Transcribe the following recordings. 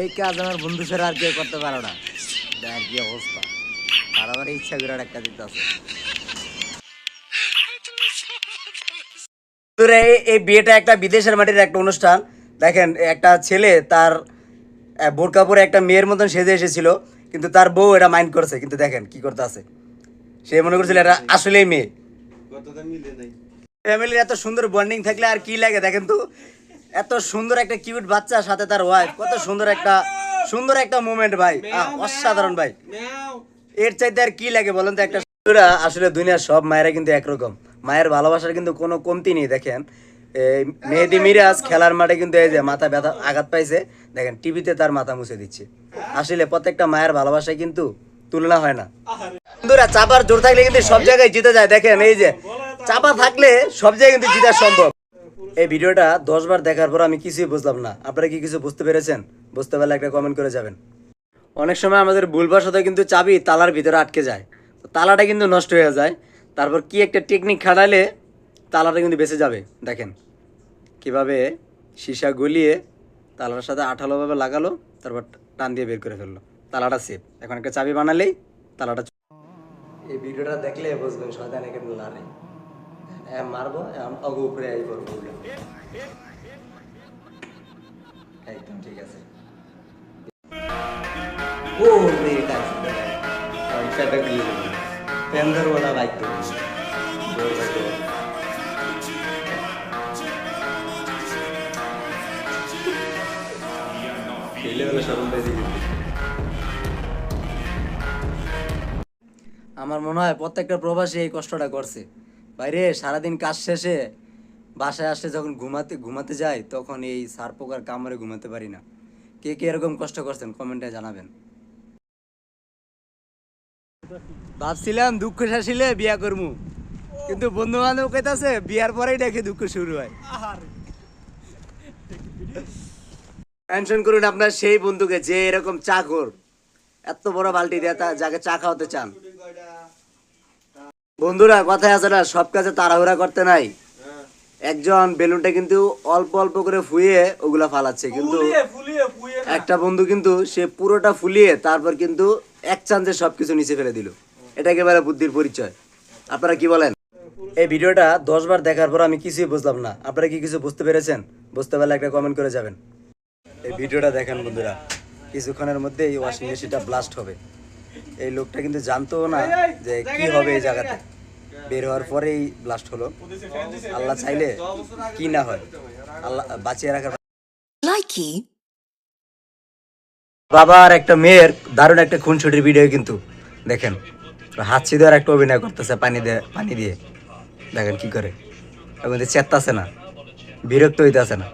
এই কাজ আমার বন্ধু ছাড়া আর কেউ করতে পারো না। দেখ কি অবস্থা, আর আমার ইচ্ছা করে একটা দিতে আছে। এই বিয়েটা একটা বিদেশের মাটির একটা অনুষ্ঠান। দেখেন একটা ছেলে তার বোরকা পরে একটা মেয়ের মতন সেজে এসেছিল, কিন্তু তার বউ এটা মাইন্ড করছে। কিন্তু দেখেন কি করতে আছে, সে মনে করছিল এটা আসলেই মেয়ে। ফ্যামিলির এত সুন্দর বন্ডিং থাকলে আর কি লাগে, দেখেন তো এত সুন্দর একটা কিউট বাচ্চার সাথে তার ওয়াইফ, কত সুন্দর একটা মোমেন্ট ভাই, অসাধারণ ভাই। এর চাইতে আর কি লাগে বলেন তো একটা। আসলে দুনিয়ার সব মায়েরা কিন্তু একরকম, মায়ের ভালোবাসার কিন্তু কোনো কমতি নেই। দেখেন এই মেহেদি মিরাজ খেলার মাঠে কিন্তু এই যে মাথা ব্যথা আঘাত পাইছে, দেখেন টিভিতে তার মাথা মুছে দিচ্ছে। আসলে প্রত্যেকটা মায়ের ভালোবাসায় কিন্তু তুলনা হয় না। বন্ধুরা চাপার জোর থাকলে কিন্তু সব জায়গায় জিতে যায়। দেখেন এই যে চাপা থাকলে সব জায়গায় কিন্তু জিতা সম্ভব। এই ভিডিওটা 10 বার দেখার পর আমি কিছুই বুঝলাম না। আপনারা কি কিছু বুঝতে পেরেছেন? বুঝতে পারলে একটা কমেন্ট করে যাবেন। অনেক সময় আমাদের ভুলবশত কিন্তু চাবি তালার ভিতরে আটকে যায়, তো তালাটা কিন্তু নষ্ট হয়ে যায়। তারপর কি একটা টেকনিক খাটালে তালাটা কিন্তু বেঁচে যাবে। দেখেন কিভাবে সীসা গলিয়ে তালার সাথে আঠালোভাবে লাগালো, তারপর টান দিয়ে বের করে ফেললো, তালাটা সেফ। এখন একটা চাবি বানালেই তালাটা। এই ভিডিওটা দেখলে বুঝবেন শয়তান এখানে লারে মারবো অগ উপরে আই করবো। একদম ঠিক আছে। ও মেয়েটা সেটা দিয়ে দেবো পেন্দার ওলা বাইক তো আমার মনে হয় প্রত্যেকটা প্রবাসী এই কষ্টটা করছে। বাইরে সারাদিন কাজ শেষে বাসায় আসলে যখন ঘুমাতে যাই, তখন এই সার পোকার কামড়ে ঘুমাতে পারি না। কে কে এরকম কষ্ট করছেন কমেন্টে জানাবেন। ভাবছিলাম দুঃখ শাসিলে বিয়া করমু, কিন্তু বন্ধু বান্ধব কইতাছে বিয়ার পরেই দেখে দুঃখ শুরু হয়। টেনশন করুন আপনার সেই বন্ধুকে যে এরকম চাকর এত বড় বালতি দিয়ে যাকে চা খাওয়াতে চান। বন্ধুরা কথায় আছে না, সব কাজে তাড়াহুড়া করতে নাই। একজন বেলুনটা কিন্তু অল্প অল্প করে ফুয়ে ওগুলা ফালাচ্ছে, কিন্তু একটা বন্ধু কিন্তু সে পুরোটা ফুলিয়ে তারপর কিন্তু এক চান্সে সবকিছু নিচে ফেলে দিল। এটা একেবারে বুদ্ধির পরিচয়। আপনারা কি বলেন? এই ভিডিওটা 10 বার দেখার পর আমি কিছুই বুঝলাম না। আপনারা কি কিছু বুঝতে পেরেছেন? বুঝতে পারলে একটা কমেন্ট করে যাবেন। এই ভিডিওটা দেখেন বন্ধুরা, কিছুক্ষণের মধ্যে এই ওয়াশিং মেশিনটা ব্লাস্ট হবে। এই লোকটা কিন্তু জানতো না যে কি হবে এই জায়গাতে, বের হওয়ার পরেই ব্লাস্ট হলো। আল্লাহ চাইলে কি না হয়, আল্লাহ বাঁচিয়ে রাখার। লাইকি বাবা আর একটা মেয়ের দারুণ একটা খুনসুটির ভিডিও কিন্তু দেখেন। হাঁচি দেওয়ার একটা অভিনয় করতেছে পানি দিয়ে। দেখেন কি করে, এখন চেতাছে না, বিরক্ত হইতেছে না,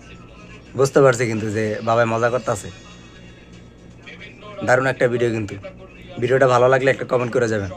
বুঝতে পারছে কিন্তু যে বাবাই মজা করতেছে। দারুণ একটা ভিডিও কিন্তু। ভিডিওটা ভালো লাগলে একটা কমেন্ট করে যাবেন।